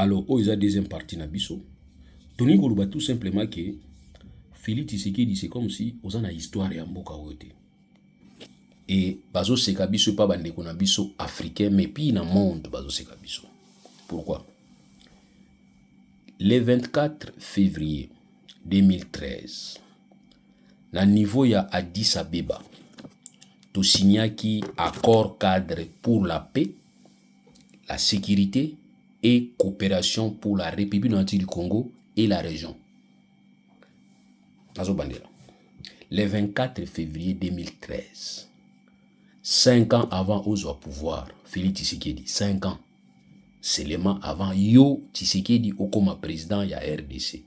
Alors, oh, ils ont deuxième partie na biso. Tony Goluba tout simplement que Félix Tshisekedi c'est comme si aux en a histoire ya mboka wote. Et bazo seka biso pa bandeko na biso africain mais puis na monde bazo seka biso. Pourquoi? Le 24 février 2013, na niveau ya Addis Abeba, to signaki accord cadre pour la paix, la sécurité et coopération pour la République démocratique du Congo et la région. Nazo bandela. Le 24 février 2013, 5 ans avant au pouvoir, Félix Tshisekedi, 5 ans seulement avant yo Tshisekedi okoma président ya RDC.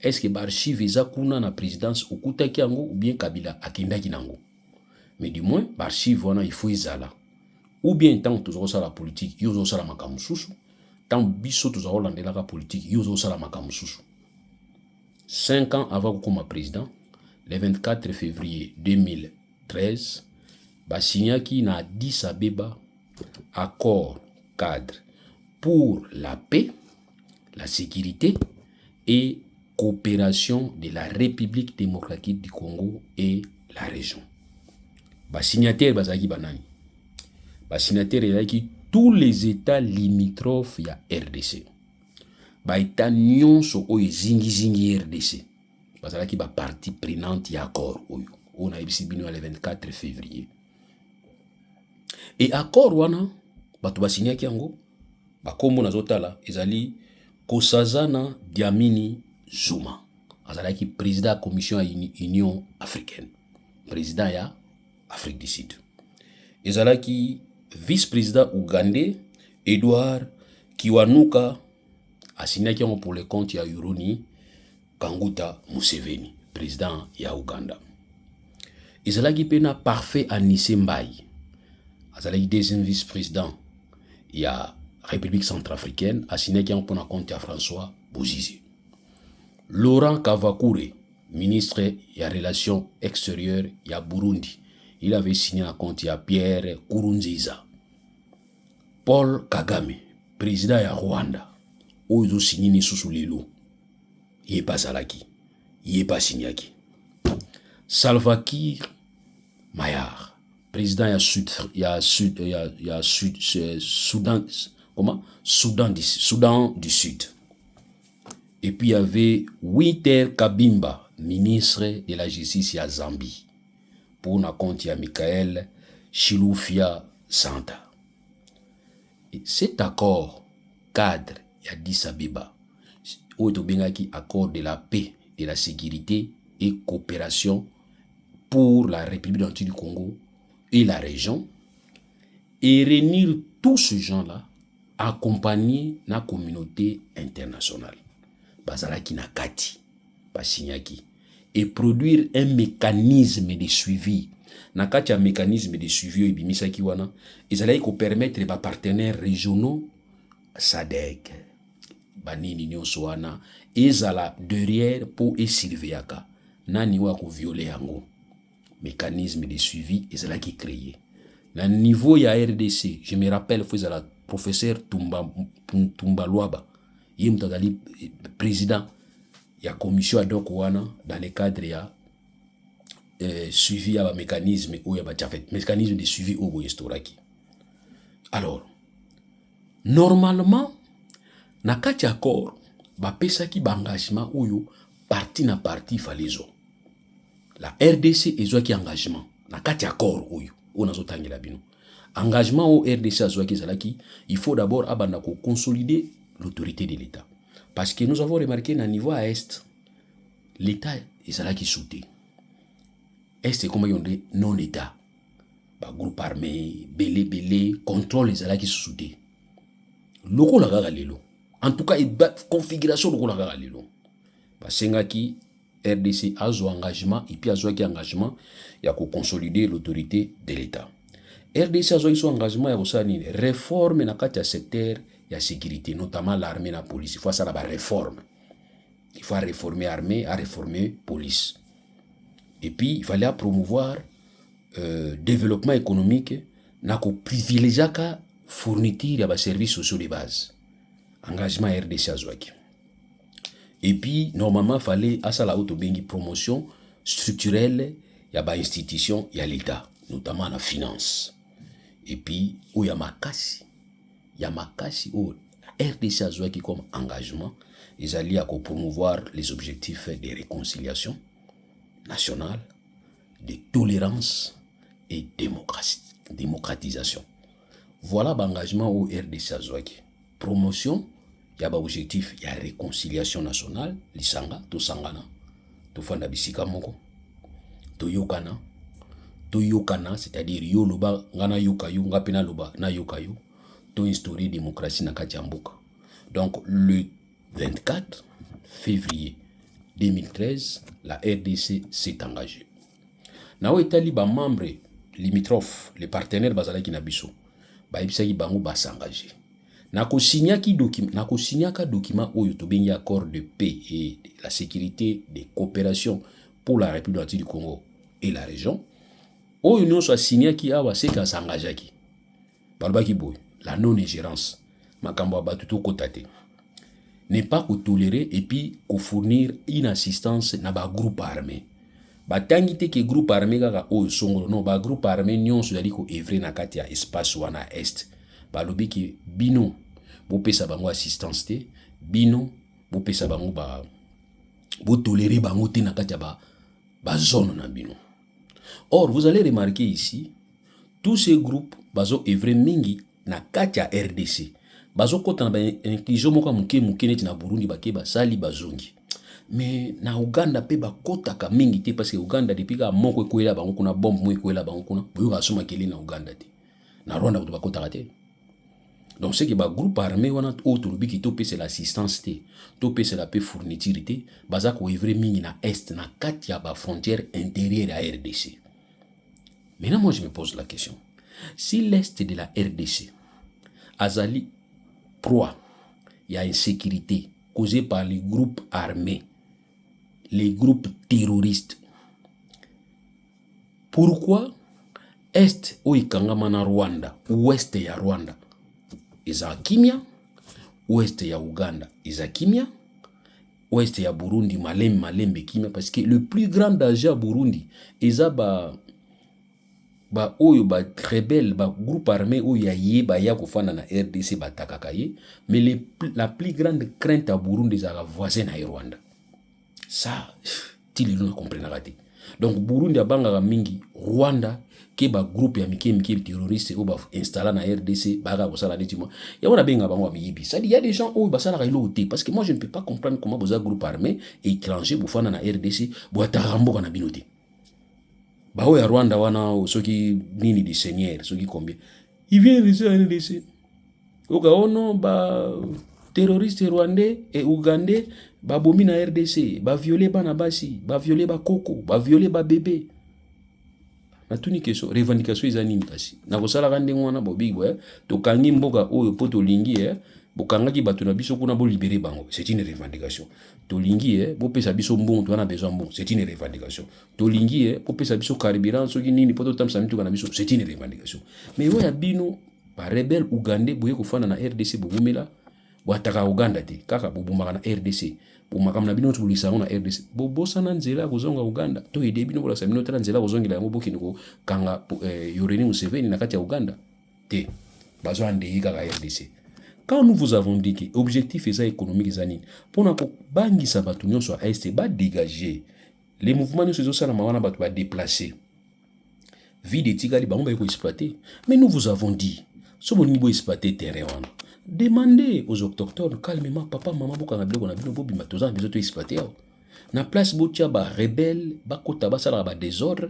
Est-ce que l'archive eza kuna na présidence okutaki yango ou bien Kabila akendaki nango? Mais du moins l'archive wana il faut ezala. Ou bien tant tozosala la politique yo zosala makambo susu, tant biso tozolandela la politique yo zosala makambo susu. 5 ans avant okoma président, le 24 février 2013, basignaki na Addis Abeba accord cadre pour la paix, la sécurité et coopération de la République démocratique du Congo et la région. Basignataire bazaki banani. Basignataire ezaki tous les États limitrophes ya RDC. Baïta nyonso oyo zingi RDC. Bazalaki ba partie prenante ya accord oyo. On a ebisi bino le 24 février. Et accord wana bato basignaki yango bakombo nazotala ezali Nkosazana Dlamini Zuma. Azalaki président de la commission ya Union africaine. Président ya Afrique du Sud. Ezalaki vice-président ougandais Edouard Kiwanuka asignaki yango pour le compte ya Yoweri Kaguta Museveni, président ya Ouganda. Ezalaki pena Parfait Anissé Mbaye. Azalaki deuxième vice-président ya République centrafricaine, asignaki yango pour compte ya François Bozizé. Laurent Kavakure, ministre ya relations extérieures ya Burundi, il avait signé un compte ya Pierre Nkurunziza. Paul Kagame, président ya Rwanda, oyo signé ni susu lelo. Yé pas salaki, yé pas signaki. Salva Kiir Mayar, président ya Soudan, comment? Soudan du Sud. Et puis il y avait Winter Kabimba, ministre de la Justice ya Zambie, pour na compte ya Michael Chilufya Santa. Et cet accord cadre ya Addis Abeba, où est accord de la paix, de la sécurité et coopération pour la République démocratique du Congo et la région, et réunir tous ces gens-là accompagnés de la communauté internationale. Bazalaki na kati, basignaki, et produire un mécanisme de suivi. Na kati un mécanisme de suivi ibimisaki wana, ezalaki ko permettre ba partenaires régionaux SADC, banini nyonso wana, ezala derrière pour esilveaka. Nani wa ko violer yango. Mécanisme de suivi ezalaki créé. Na niveau ya RDC, je me rappelle la professeur Tumba Luaba, yimtadali président ya commission ad hoc wana dans le cadre ya suivi ya mécanisme ou ya mécanisme de suivi au historique. Alors, normalement, na kati accord, ba pesaki ba engagement oyo parti na parti falezo. La RDC ezwaki engagement na kati accord oyo on azotangela bino. Engagement au RDC azwaki zalaki, il faut d'abord abanda ko consolider l'autorité de l'État. Parce que nous avons remarqué na niveau à est, l'État ezalaki soute. Est comme yon de non-État. Ba groupe armé, belé, contrôle ezalaki soute. Loko la gaga lelo. En tout cas, il configuration loko la gaga lelo. Ba sengaki RDC azo engagement et puis azo ki engagement ya ko consolider l'autorité de l'État. RDC azo son engagement ya ko sa ni réforme na kati ya secteur ya sécurité, notamment l'armée et la police. Il faut ça la réforme. Il faut réformer l'armée, à réformer la police. Et puis il fallait promouvoir développement économique, na ko privilégier ka fourniture ya ba services sociaux de base. engagement RDC azwaki. Et puis normalement fallait à ça la auto bengi promotion structurelle ya ba institution ya l'état, notamment la finance. Et puis où ya makasi où RDC azwaki comme engagement ils allaient à promouvoir les objectifs de réconciliation nationale, de tolérance et démocratisation. Voilà l'engagement au RDC azwaki. Promotion, il y a un objectif, il y a réconciliation nationale, lisanga, to sangana, to fanda bisika moko, to yokana, c'est-à-dire yo loba, ngana yokayo, ngapena loba, na yokayo, to instaurer démocratie na kati ya mboka. Donc le 24 février 2013, la RDC s'est engagée. Nao etali ba membre limitrophes, les partenaires bazalaki na biso, ba ibisaki bango ba s'engager. Nakosignaka document oyo tobengi accord de paix et de la sécurité de coopération pour la République du Congo et la région. Oyo nyonso asignaki awa seka s'engageaki. Balobaki boy, la non-ingérence, makambo ya bato tokota te. Ne pas tolérer et puis fournir une assistance na ba groupe armé. Batangi te ke groupe armé kaka oyo songolo non ba groupe armé nyonso yali ko evrer na kati ya espace wana est. Balobi ki bino bopesa bango assistance te, bino bopesa bango bo tolérer bango te na kati ya ba zone na bino. Or vous allez remarquer ici tous ces groupes bazo evrer mingi na kati ya RDC. Bazo kota na ba inclusion moko muke neti na Burundi bakeba sali bazongi. Mais na Uganda pe bakotaka mingi te parce que Uganda depuis ka moko ekoela bango kuna bombe mo ekoela bango kuna boyo basoma kele na Uganda te. Na Rwanda ko bakotaka te. Donc c'est que ba groupe armé wana autre biki to c'est l'assistance te, to c'est la paix fourniture te, baza ko evre mingi na est na kati ya ba frontière intérieure à RDC. Maintenant moi je me pose la question. Si l'est de la RDC azali proie, il y a une sécurité causée par les groupes armés, les groupes terroristes. Pourquoi est o ikangama na Rwanda, ouest ya Rwanda iza kimia, ouest ya Uganda iza kimia, ouest ya Burundi malembe kimia, parce que le plus grand danger à Burundi iza ba oyo ba rebelle ba groupe armé oyo ya kofanda na RDC batakaka ye, mais la plus grande crainte à Burundi iza voisin na Rwanda. Ça tili no comprendre raté. Donc Burundi abanga mingi Rwanda ke ba groupe ya mike terroriste ou ba installé na RDC baga ko sala netima ya wana benga bango miyibi. Ça dit il y a des gens où basala kailo te parce que moi je ne peux pas comprendre comment boza groupe armé et étranger bofana na RDC bo atarambo na binote. Ba o ya Rwanda wana soki nini di seigneur soki combien il vient de la RDC. Oka ono ba terroriste rwandais et ougandais ba bomi na RDC ba violer bana basi ba violer ba koko ba violer ba bébé. Na tuni keso revendication izanini kasi na kosala kande ngwana bobi boye to kangi mboka oyo poto lingi bokangaki bato na biso kuna bo libérer bango, c'est une revendication. To lingi bo pesa biso mbongo to na besoin mbongo, c'est une revendication. To lingi bo pesa biso carburant soki nini poto tamsa mitu kana biso, c'est une revendication. Mais oya bino ba rebelle ougandais boye ko fana na RDC bobumela wataka Uganda te kaka bobumaka na RDC bomaka na bino tulisa na RDC bobosa na nzela kozonga Uganda to ide bino bola samino tala nzela kozongela yango bokini kanga Yoweri Museveni na kati ya Uganda te bazo ande kaka RDC. Quand nous vous avons dit que objectif est économique zanini pour na ko bangisa batu nyonso a est ba dégager les mouvements nyonso zo sala mawana batu ba déplacer vide tigali bango ba ko exploiter. Mais nous vous avons dit so bon niveau exploiter terrain wana. Demandez aux autochtones calmement papa maman boka na biloko na bino bobima toza besoin to exploiter na place botia ba rebelle ba kota ba sala ba désordre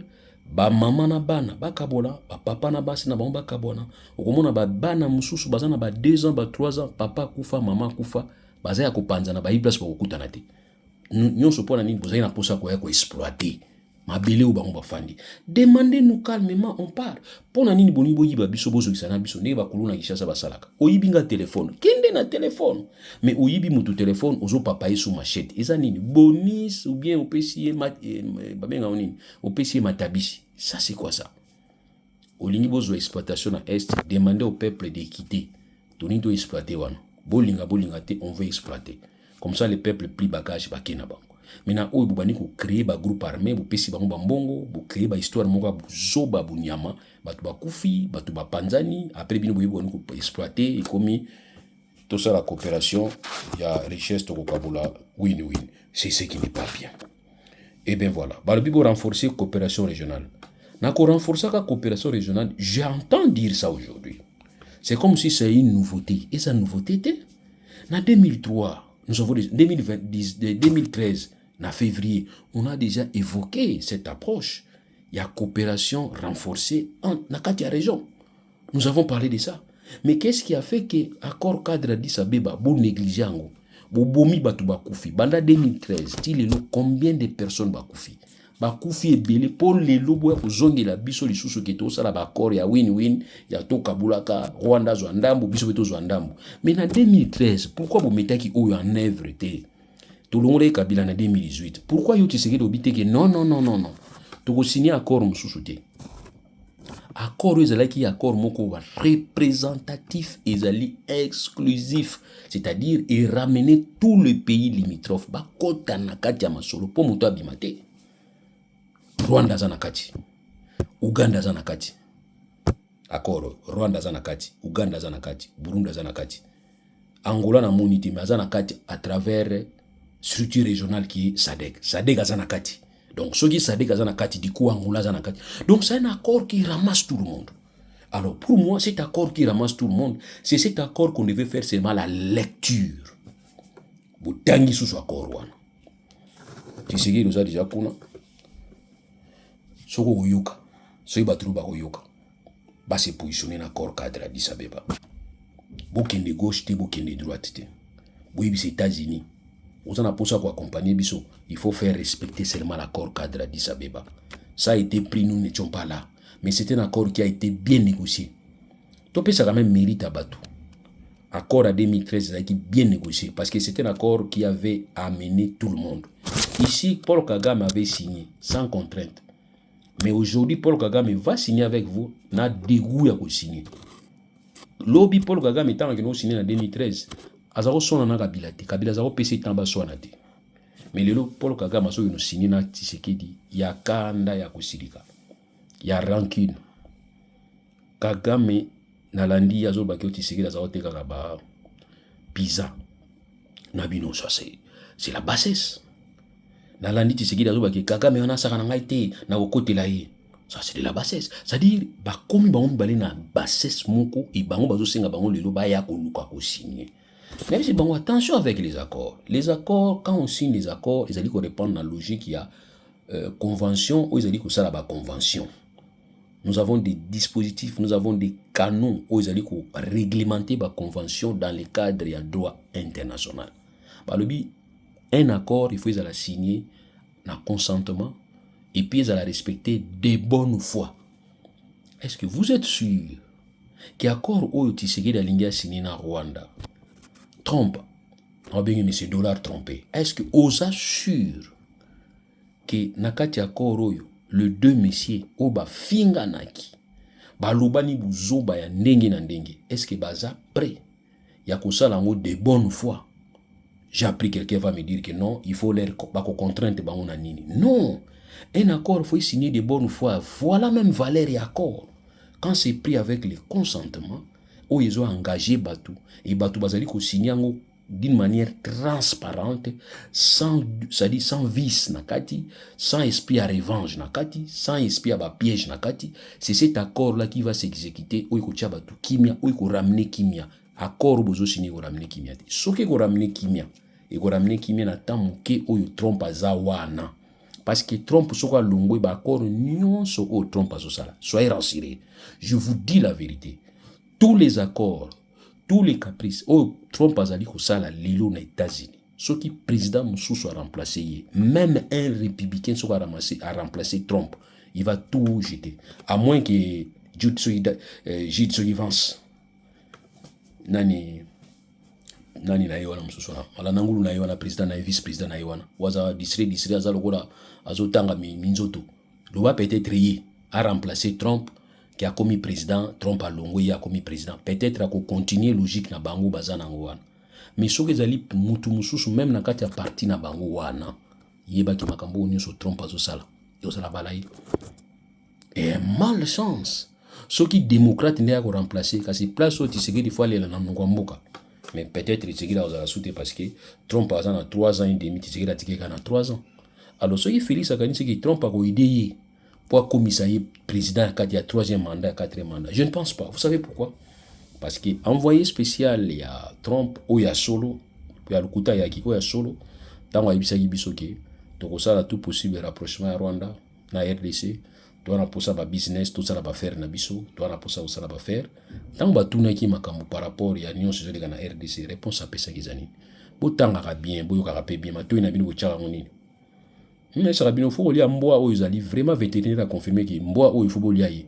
ba maman na bana ba kabola ba papa na basi na bango ba kabona okomona ba bana mususu bazana ba 2 ans ba 3 ans papa kufa mama kufa baza ya kopanza na ba place ba kokutana te nyonso pona nini bozali na posa ko ya ko exploiter mabele ou bango bafandi. Demandez-nous calmement, on part. Pona nini boni boyi ba biso bozo kisana biso ne ba kuluna kishasa basalaka. Oyibi nga téléphone. Kende na téléphone. Mais oyibi mutu téléphone ozo papaye sous machette. Eza nini bonus ou bien opesier babenga nini opesier matabisi. Ça c'est quoi ça? Olingi bozo exploitation na est, demandez au peuple de quitter. Toni to exploiter wana. bolinga te, on veut exploiter. Comme ça, les peuples pris bagage bakena bango. Maintenant, oyo bobani ko créer ba groupe armé, bo pesi bango bambongo, bo créer ba histoire moko zoba bunyama, batu bakufi, batu bapanzani, après bino boyebi boni ko exploiter et komi tout ça la coopération, il y a richesse to kabula win-win. C'est ce qui n'est pas bien. Et bien voilà, balobi bo renforcer coopération régionale. Na ko renforcer la coopération régionale, j'entends dire ça aujourd'hui. C'est comme si c'est une nouveauté. Et sa nouveauté était en 2003. Nous avons 2013, en février, on a déjà évoqué cette approche. Il y a coopération renforcée dans la région. Nous avons parlé de ça. Mais qu'est-ce qui a fait que l'accord cadre d'Addis Abeba, bon négligé, bon bomi batu bakoufi, banda 2013, combien de personnes bakoufi? Bakoufi et belé pour les lobos pour zongi la biso les sous qui tout ça la bakor ya win-win ya to kabulaka Rwanda zondambo biso beto zondambo. Mais en 2013, pourquoi vous mettez qui oyo en œuvre té? Tout le monde Kabila en 2018. Pourquoi yo tiseke obité que non. Tu ko signer accord mususu té. Accord ezalaki accord moko représentatif ezali exclusif, c'est-à-dire et ramener tout le pays limitrophe ba kota na kati ya masolo po moto abimate. Rwanda zanakati, Uganda zanakati, accord Rwanda zanakati, Uganda zanakati, Burundi zanakati, Angola na monité mais zanakati à travers structure régionale qui est SADC zanakati. Donc ceux qui SADC zanakati du coup Angola zanakati. Donc c'est un accord qui ramasse tout le monde. Alors pour moi cet accord qui ramasse tout le monde, c'est cet accord qu'on devait faire seulement la lecture. Botangi sous accord wana. Tu sais que nous a déjà pour soko koyoka soki batulu bakoyoka base positionner na accord cadre Addis Abeba bokende gauche te bokende droite te boyebisa États-Unis oza na posa accompagner biso, il faut faire respecter seulement l'accord cadre Addis Abeba. Ça a été pris, nous n'étions pas là, mais c'est un accord qui a été bien négocié. Topé ça quand même mérite à Batou. Accord à 2013 a été bien négocié parce que c'était un accord qui avait amené tout le monde. Ici, Paul Kagame avait signé sans contrainte. Mais aujourd'hui, Paul Kagame va signer avec vous, n'a dégoût à signer. Lobby Paul Kagame étant que nous signé en 2013, Azaro son en Kabila, Kabila Azaro PC Tamba Soanate. Mais le Paul Kagame a nous signé na Tshisekedi, il y a Kanda ya Kosirika, il y a rancune. Kagame Nalandi Azo Bakio Tshisekedi Azaro Tekagaba, Pisa, Nabino, ça c'est la bassesse. Nalandi Tshisekedi Azo Bakio Kagame on a saranangaite na kote la ye. Ça c'est de la bassesse. C'est-à-dire, bah comme bango balé na bassesse moko et bango bazo senga bango lelo ba ya ko luka ko signer. Même si bango attention avec les accords. Les accords, quand on signe les accords, ils allaient répondre à la logique il y a convention ou ils allaient que ça la convention. Nous avons des dispositifs, nous avons des canons où ils allaient réglementer la convention dans le cadre du droit international. Bah le but, un accord, il faut la signer na consentement. Et puis, ils allaient respecter de bonne foi. Est-ce que vous êtes sûr qu'il y a encore où Tshisekedi a signé na Rwanda? Trump, on bien M. Dollar trompé. Est-ce que vous êtes sûr que nakati accord le deux messieurs oba finga naki balobani buzoba ya ndenge na ndenge? Est-ce que baza prêt? Il y a que ça là de bonne foi. J'ai appris quelqu'un va me dire que non, il faut leur contrainte ba on a nini. Non. Un accord, il faut signer de bonne foi. Voilà même valeur et accord. Quand c'est pris avec le consentement, où ils ont engagé Batou, et Batou Bazali ko signé d'une manière transparente, sans vice nakati, sans esprit à revanche nakati, sans esprit à piège nakati, c'est cet accord-là qui va s'exécuter, où il faut Batou kimia, où il faut ramener kimia. Accord où vous signé pour ramener kimia. Ce qui est ramener kimia, et pour ramener kimia na temps que où il trompe à zawana. Parce que Trump soit longo et d'accord non so au Trump à ça. Soyez rassurés. Je vous dis la vérité. Tous les accords, tous les caprices, oh Trump a zali ko sala lelo na États-Unis. Ce qui président Moussou soit remplacé, même un républicain soit remplacé Trump, il va tout jeter. À moins que Jude Vance nani na yewana msusuna wala nangulu na yewana president na vice president na yewana waza district azalokola azotanga minzoto doit peut-être y a remplacé Trump qui a commis président. Trump a longo a commis président, peut-être à continuer logique na bango bazana ngwana mais soki ezali mutu mususu même na kati ya parti na bango wana yebaki makambo nyonso Trump azosala ezosala balai et malchance soki démocrate nde ya koremplacer kasi place oyo Tshisekedi fo alela na monoko ya mboka mais peut-être Tshisekedi azala sute parce que Trump aza na 3 ans et demi Tshisekedi atikeka na 3 ans alors soki Félix akanisi que Trump akoide ye po akomisa ye président ya kati ya 3e mandat ya 4e mandat je ne pense pas vous savez pourquoi parce que envoyé spécial ya Trump oyo ya solo ya lokuta yaki oyo ya solo ntango ayebisaki biso ke tokosala tout possible rapprochement ya Rwanda na RDC towana posa ba business tosala ba faire na biso towana posa kosala ba faire ntango batunaki makambo par rapport ya nyonso ezoleka na RDC réponse apesaki eza nini botangaka bien boyokaka mpe bien matoi na bino botyaka ngo nini esaka bino fo kolia mbwa oyo ezali vraiment vétérinaire aconfirme ke mbwa oyo ifo bolia ye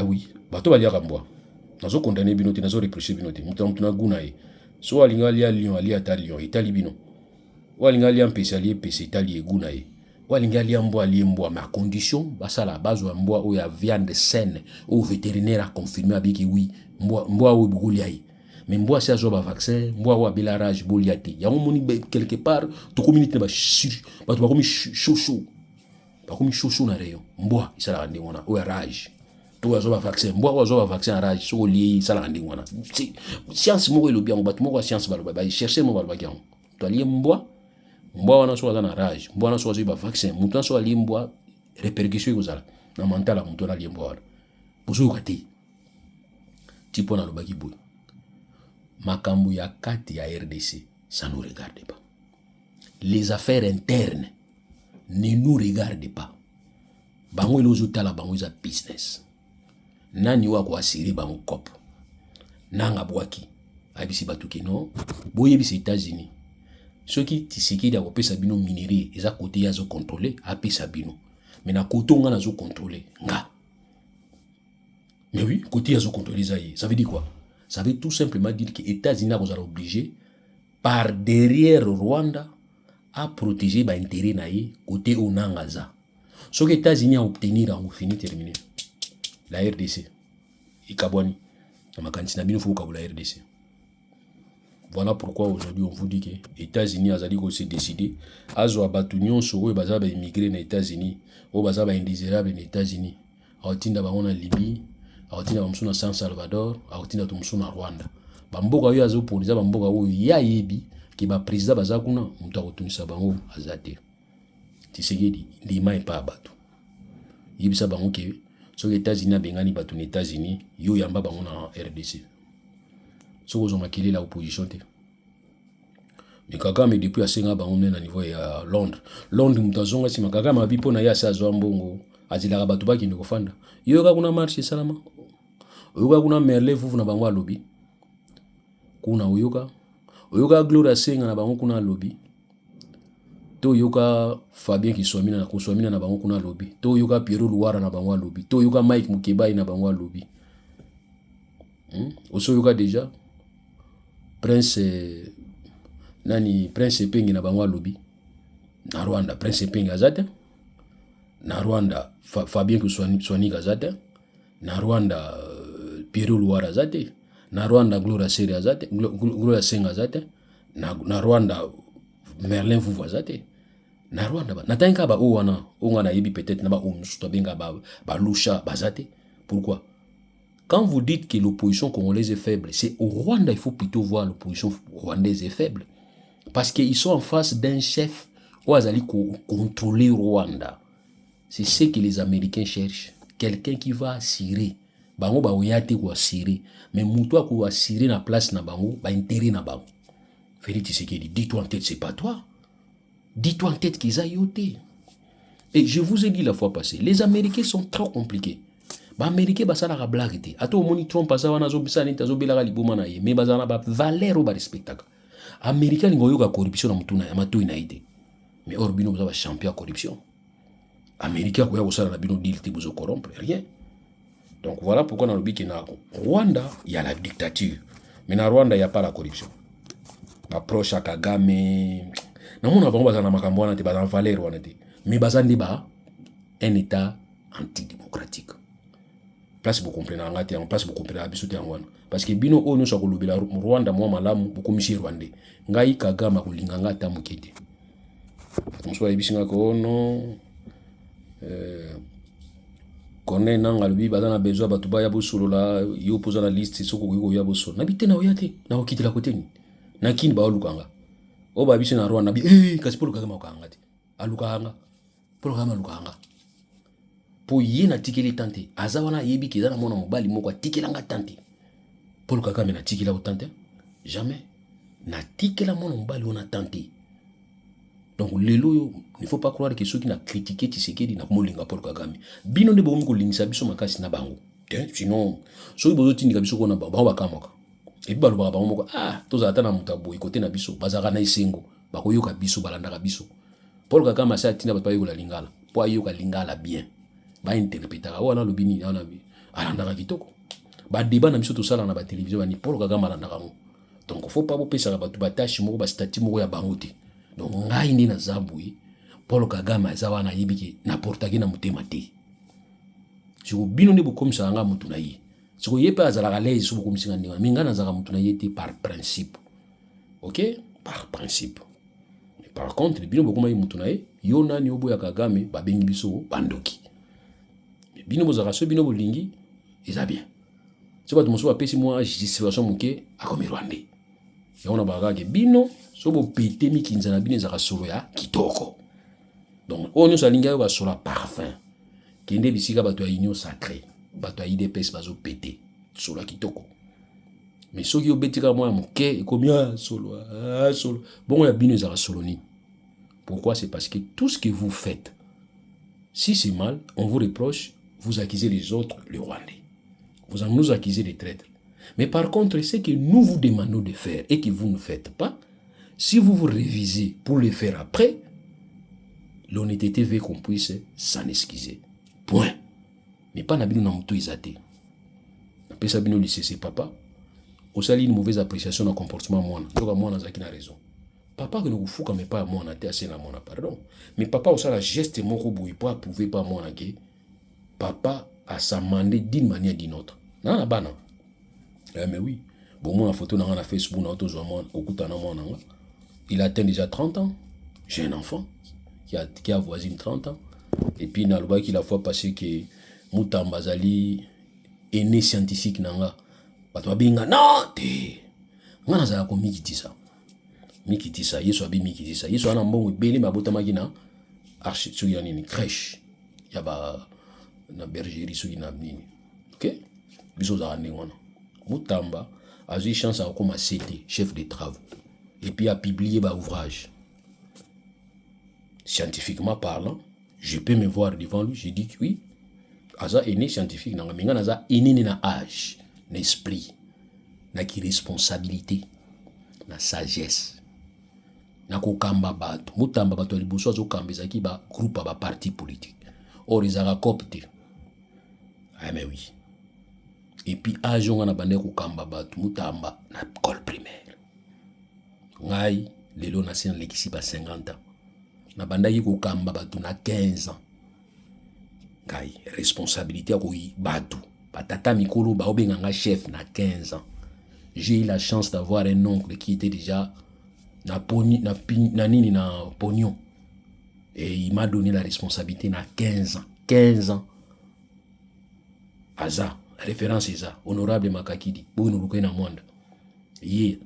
oui bato baliaka mbwa nazo condamné bino te nazo reproché bino te mutu na guna ye so alinga alia lion alia ata lion etali bino o alinga alia mpesi alie mpesi etali eguna ye o alinga alia mbwa alie mbwa mais à condition basala bazwa mbwa oyo ya viande saine oyo vétérinaire aconfirme abiki oui mbwa oyo bokolia ye mais mbwa si azwa bavaccin mbwa oyo abela rage bolia te yango moni quelque part tokomi neti na bato bakomi shosho na rayon mbwa esalaka ndenge wana oyo ya rage to azwa bavaccin mbwa oyo azwa bavaccin ya rage soko olie esalaka ndenge wana science moko elobi yango bato moko ya science baloba bacherche moko balobaki yango to alie mbwa wana soko aza na rage mbwa wana soko azwi bavaccin moto wana soko alie mbwa répercussion ekozala na mental ya moto wana alie mbwa wana bozoyoka te ti mpo nalobaki boye makambo ya kati ya RDC ça nous regarde pas les affaires internes ne nous regardent pas bango elozotala bango eza business nani oyo akoasire bango kope nanga bwaki ayebisi bato ke non boyebisa États-Unis soki Tshisekedi akopesa bino minerie eza kote ye azokontrole apesa bino mais na kote nga nazokontrole nga mais oui kote ye azokontrole eza ye ça veut dire quoi ça veut tout simplement dire que États-Unis akozala obligé par derrière Rwanda à protéger ba intérêt na ye côté onanga za soki États-Unis a obtenir en fini terminé la RDC ikabwani na makanisi na bino fo kabula RDC. Voilà pourquoi aujourd'hui on vous dit que les États-Unis ont décidé à batu nyonso oyo baza ba immigré na États-Unis oyo baza ba indésirable na États-Unis aotinda bango na Libye aotinda bamusu na San Salvador aotinda tomusu na Rwanda bamboka oyo azopoliza bamboka oyo ya yebi ke ba président baza kuna mutu akotunisa bango azate Tshisekedi ndima epa batu yebisa bango ke soki États-Unis abengani batu na États-Unis yo yamba bango na RDC soko zo makili la opposition te mais Kagame depuis asenga bango na niveau ya Londres mutazonga sima Kagame abipo na ya sa zo mbongo azilaka batu bakende kofanda yo ka kuna marche salama oyoka kuna Merle vuvu na bango alobi kuna oyoka Gloria Senga na bango kuna alobi to yoka Fabien Kiswamina na Kuswamina na bango kuna alobi to yoka Pierrot Luara na bango alobi to yoka Mike Mukebai na bango alobi oso yoka déjà Prince Pengi na bango alobi na Rwanda Prince Pengi azate na Rwanda Fabien Kuswani azate na Rwanda Pierrot Luara azate na Rwanda Gloria Senga azate na Rwanda Merlin Vuvu azate na Rwanda natanka ba wana ongana yebi peut-être na ba omsuto benga ba lusha bazate. Pourquoi? Quand vous dites que l'opposition congolaise est faible, c'est au Rwanda il faut plutôt voir l'opposition rwandaise est faible parce qu'ils sont en face d'un chef où azali contrôler Rwanda. C'est ce que les Américains cherchent, quelqu'un qui va assurer bango ba oyate ko assurer mais mutu ko assurer na place na bango ba intérêt na bango. Félix Tshisekedi, dis-toi en tête, c'est pas toi. Dis-toi en tête qu'ils aillent ôter. Et je vous ai dit la fois passée, les Américains sont trop compliqués. Les Américains, ils sont blague. Ato moni Trump, ils sont mais ils ont valeur au respectable. Les Américains, ils ont corruption dans le monde. Mais Orbino, vous avez champion de corruption. Les Américains, ils ont dit qu'ils vous corrompre. Rien. Donc voilà pourquoi dans le Rwanda, il y a la dictature. Mais dans Rwanda, il n'y a pas la corruption. Approche à Kagame na mona bango bazana makambo wana te bazana valeur wana te mais bazandi ba un état antidémocratique place vous comprenez en place vous comprenez abiso te ngwana parce que bino o no sakolobela Rwanda moi malamu bokomisi Rwandais ngai Kagame kolinga nga ta mukete mso ayibisinga ko non connaît nanga lubi bazana besoin batu ba ya bosolola yo poza na liste soko ko ya bosolo na bitena oyate na okitila koteni na kini ba olukanga o ba biso na Rwanda bi kasi Paul Kagame okanga te alukanga Paul Kagame alukanga po yena tikeli tante azawana yebi kizana mona mobali moko tikelanga tante Paul Kagame na tikela tante jamais na tikela mona mobali ona tante. Donc lelo il faut pas croire que ceux qui na critiqué Tshisekedi na molinga Paul Kagame bino ne bomi ko lingisa biso makasi na bango sinon so bozo tindika biso ko na ba bakamaka et balo ba bango moko toza ata na mutabo ikote na biso bazaka na isengo bakoyoka biso balandaka biso Paul Kagame asa tina bato bayoka lingala po ayoka lingala bien ba interprétaka wana lobini wana bi alandaka kitoko ba débat na biso to sala na ba télévision bani Paul Kagame alandaka mo donc faut pas bopesa bato batashi moko ba statut moko ya bango te. Donc ngai ndi na zabui Paul Kagame azawa na yibiki na portaki na mutema te siko bino ndi bokomisa nga mutu na ye siko yepe azalaka lezi so bokomisa nga minga na zaka mutu na ye te par principe, ok, par principe. Mais par contre bino bokoma ye mutu na ye yo nani obo ya Kagame babengi biso bandoki mais bino bozaka so bino bolingi eza bien so bato moso bapesi moi justification muke akomi Rwandais yona bagage bino so bo pété mi kinzana bino ezaka solo ya kitoko. Donc on nous alinga yo ba solo parfum kende bisika bato ya union sacrée bato ya IDPS bazo pété solo ya kitoko mais soki yo betika moi muke ekomi solo solo bon ya bino ezaka solo ni. Pourquoi? C'est parce que tout ce que vous faites, si c'est mal, on vous reproche, vous accusez les autres, les Rwandais. Vous nous accusez des traîtres. Mais par contre, ce que nous vous demandons de faire et que vous ne faites pas, si vous vous révisez pour le faire après, l'honnêteté veut qu'on puisse s'en excuser. Point. Mais pas n'abino na muto izate. Après ça, bino lycée papa. Osali une mauvaise appréciation d'un comportement moana. Donc moana zaki na raison. Papa que nous fouka mais pas moana te assez na moana pardon. Mais papa osala geste moko boui pour approuver pas moana que papa a s'amendé d'une manière ou d'une autre. Non na bana. Mais oui. Bon moi la photo na Facebook na auto zo moana okuta na moana nga. Il atteint déjà 30 ans. J'ai un enfant qui avoisine 30 ans. Et puis, il a qu'il a fois passé que Moutamba Zali est né scientifique. Nanga. Bato binga non te. Ngana za ko mikitisa. Mikitisa yeso abi mikitisa. Yeso ana mbongo belé mabota magina archi su ya nini crèche. Ya ba na bergerie su ina nini. OK? Biso za ngwana. Moutamba a eu chance à comme CT, chef de travaux. Et puis a publié un ouvrage. Scientifiquement parlant, je peux me voir devant lui, je dis que oui, Aza est né scientifique, mais Aza est né dans l'âge, l'esprit, la responsabilité, la sagesse. Na ko kamba bato, mutamba bato liboso azo kambezaki ba groupe ba parti politique. Or ils a copté. Ah mais oui. Et puis âge on a bandé ko kamba bato mutamba na école primaire. Ngai lelo na sien lekisi ba 50 ans. Na bandaki ko kamba bato na 15 ans. Ngai responsabilité ko bato. Batata mikolo ba obenga nga chef na 15 ans. J'ai eu la chance d'avoir un oncle qui était déjà na pognon. Et il m'a donné la responsabilité na 15 ans. 15 ans. Aza, référence Eza, honorable Makakidi, Bono Lukena Mwanda. Il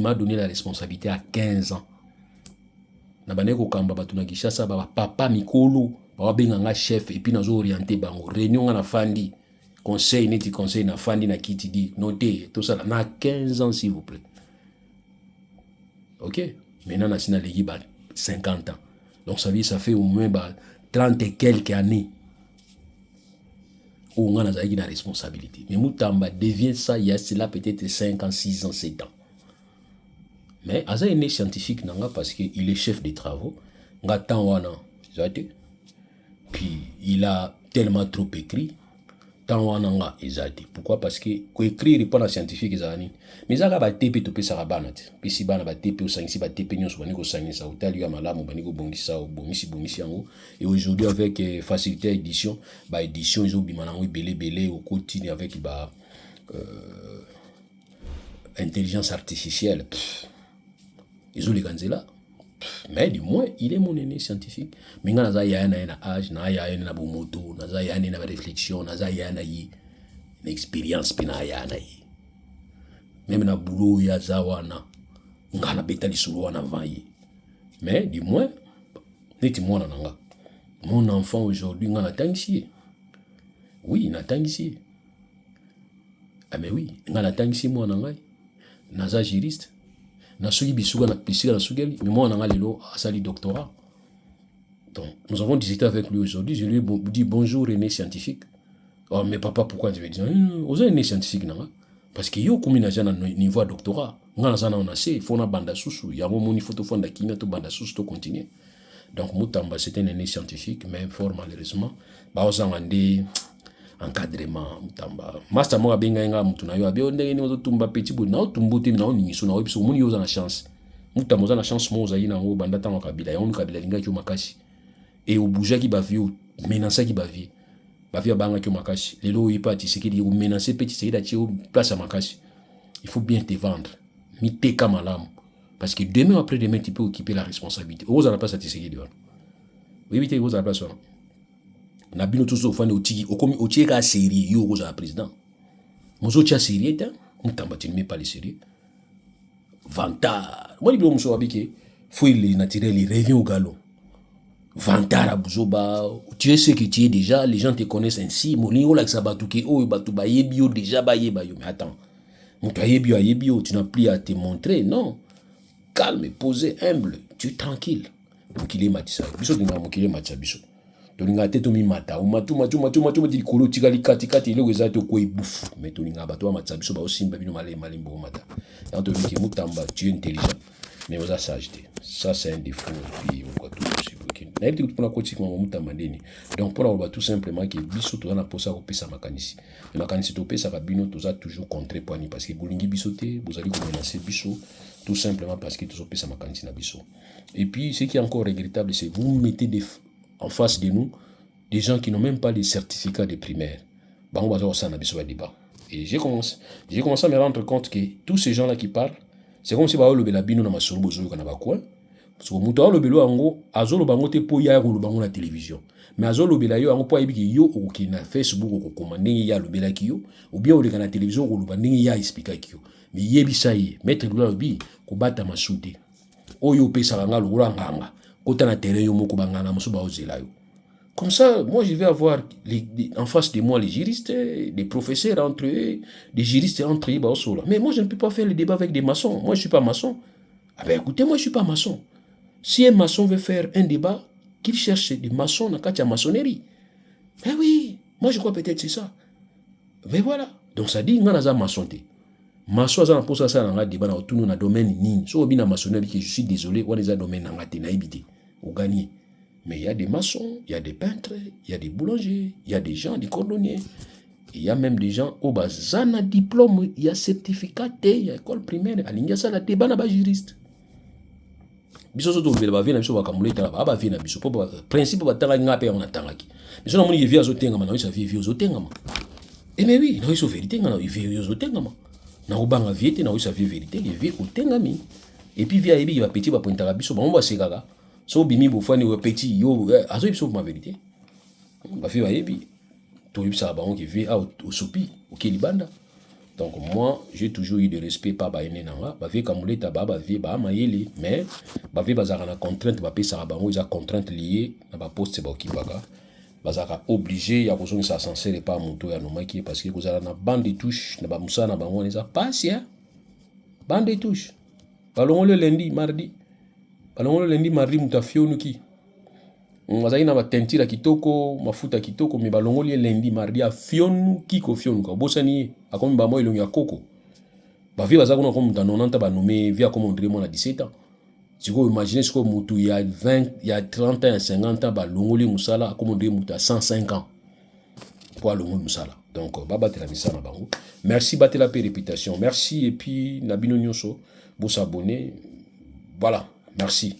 m'a donné la responsabilité à 15 ans. Nabaneko kamba batuna Kishasa papa mikolo ba benga chef et puis nazo orienté bango réunion na fandi conseil neti conseil na fandi na kiti di notez tout ça na 15 ans s'il vous plaît. OK, maintenant na sina legi ba 50 ans. Donc ça fait au moins 30 et quelques années. Où on a la responsabilité. Mais Moutamba devient ça il y a cela peut-être 5 ans, 6 ans, 7 ans. Mais Aza est né scientifique parce qu'il est chef des travaux. Puis il a tellement trop écrit. Pourquoi? Parce que écrire répond à scientifique. Mais ça va TP to pesa bana. Puis si bana ba TP au sangisi ba TP nyonso bani ko sangisa utali ya malamu bani ko bongisa au bongisi yango. Et aujourd'hui avec facilité édition, ba édition ils ont bimana ngo belé au quotidien avec intelligence artificielle, ils ont les ganzela. Mais du moins, il est mon aîné scientifique. Mais quand il y a un âge, il y a une moto, il y a une réflexion, il y a une expérience, même na boulot, il y a zawana, il y a betali solo na vaille. Mais du moins, mon enfant aujourd'hui, il a ici. Oui, il a ici. Ah mais oui, il a ici moi nangai. Naza juriste. Na sugi bisuga na pisika na sugeli, mais moi nanga lelo asali doctorat. Donc, nous avons discuté avec lui aujourd'hui, je lui ai dit bonjour René scientifique. Oh mais papa pourquoi tu veux dire aux René scientifique nanga? Parce que yo comme na jana niveau doctorat, ngana sana on a c'est faut na banda susu, ya mo moni photo fonda kimia to banda susu to continuer. Donc Moutamba c'était un aîné scientifique mais fort malheureusement ba ozangande encadrement Moutamba master mo benga nga mutu na yo abio ndenge ni ozotumba petit bout na otumbote na oniso na obiso moni yo za na chance Moutamba za na chance mo za yina ngo banda tango kabila ya onu kabila linga ki makasi et au bouja ki ba vie menacer ki ba vie banga ki makasi lelo yipa tisekedi ou menacer petit sekedi ati au place à makasi il faut bien te vendre mi te kamalam parce que demain après demain tu peux occuper la responsabilité aux à la place à tisekedi oui vite aux à la place na bino tous au fane otiki okomi otieka sérieux yo aux à la président mozo tia sérieux ta Moutamba tu ne mets pas les sérieux vantard moi libio muso abike faut il naturel il revient au galop vantard à Bouzoba, tu es ce que tu es déjà, les gens te connaissent ainsi. Molingo la sabatuke, oh, batuba yebio déjà, ba yebayo. Mais attends, mouta yebio, tu n'as plus à te montrer, non. Calme, posé, humble, tu es tranquille. Mokile matisa, biso dinga mokile matisa biso. Tolinga te to mi mata, matu di kolo tikali kati ile weza to ko ibouf. Mais tolinga bato matisa biso ba osimba bino malimbo mata. Donc to ki Moutamba, tu es intelligent, mais osa sageté. Ça c'est un défaut et puis on voit tout possible. Donc pour avoir tout simplement que biso to na posa ko pesa makanisi. Makanisi to pesa ka bino to za toujours contre poani parce que bolingi biso te, bozali ko menacer biso tout simplement parce que to pesa makanisi na biso. Et puis ce qui est encore regrettable c'est vous mettez en face de nous des gens qui n'ont même pas les certificats de primaire. Bango bazo ça na biso ba débat. Et j'ai commencé à me rendre compte que tous ces gens là qui parlent, c'est comme si ba lobela bino na masolo bozo kana ba quoi. Parce que muto lo belo ango azolo bango te po ya ko bango na télévision mais azolo bela yo ango po ayebiki yo oki na Facebook ko commander ya lo bela ki yo ou bien o le na télévision ko lo bandingi ya expliquer ki yo mais yebisa ye maître gloire bi ko bata masute oyo pesa nga lo nganga kota na terrain yo moko bangana muso ba ozela yo comme ça moi je vais avoir en face de moi les juristes des professeurs entre eux des juristes entre eux ba osola mais moi je ne peux pas faire le débat avec des maçons moi je suis pas maçon ah ben écoutez moi je suis pas maçon. Si un maçon veut faire un débat, qu'il cherche des maçons dans la maçonnerie. Eh oui, moi je crois peut-être c'est ça. Mais voilà. Donc ça dit, il y a un maçon. Maçon, ça pour ça, dans le débat, dans le domaine, so bien maçonnerie, je suis désolé, on est dans le domaine, on a naïveté, on gagne. Mais il y a des maçons, il y a des peintres, il y a des boulangers, il y a des gens, des cordonniers. Il y a même des gens au bas, ça a diplôme, il y a certificat, il y a école primaire, il y a ça, la débat, il y a juriste. Biso so to vela ba vena biso ba kamuleta ba vena biso po principe ba tanga ngape on atangaki biso na moni via zo tenga ma na isa via zo tenga ma et mais oui na iso vérité na via zo tenga ma na obanga viete na isa vérité ke vie ko tenga mi et puis via ebi ba petit ba pointa biso ba mba sekaka so bimi bo fani we petit yo azo biso ma vérité ba fi ba ebi to ibsa ba on ke vie au sopi au kelibanda. Donc moi, j'ai toujours eu de respect par Baïné Nanga. Bavé Kamuleta, Bavé, Bamayeli, mais Bavé Bazara na contrainte, Bapé Sarabango, ils ont contrainte liée à la poste Bakibaka. Bazara obligé, il y a besoin de ça censé pas monter à nos maquis parce que vous avez une bande de touches, na Bamoussa, na Bango, les a passé, hein. Bande de touches. Ballon le lundi, mardi. Ballon le lundi, mardi, Moutafio Nuki. Mazai na batentira kitoko mafuta kitoko mi balongoli lundi mardi a fionu kiko fionu ka bosani akomi ba mo ilongi ya koko ba vie baza kuna comme dans 90 ba nommé via comme André mon a 17 ans si vous imaginez ce que mutu il y a 20 il y a 30 ans 50 ans ba longoli musala comme André mutu à 105 ans pour longoli musala donc baba tela misana bango merci batela pe réputation merci et puis na bino nyonso bo s'abonner voilà merci.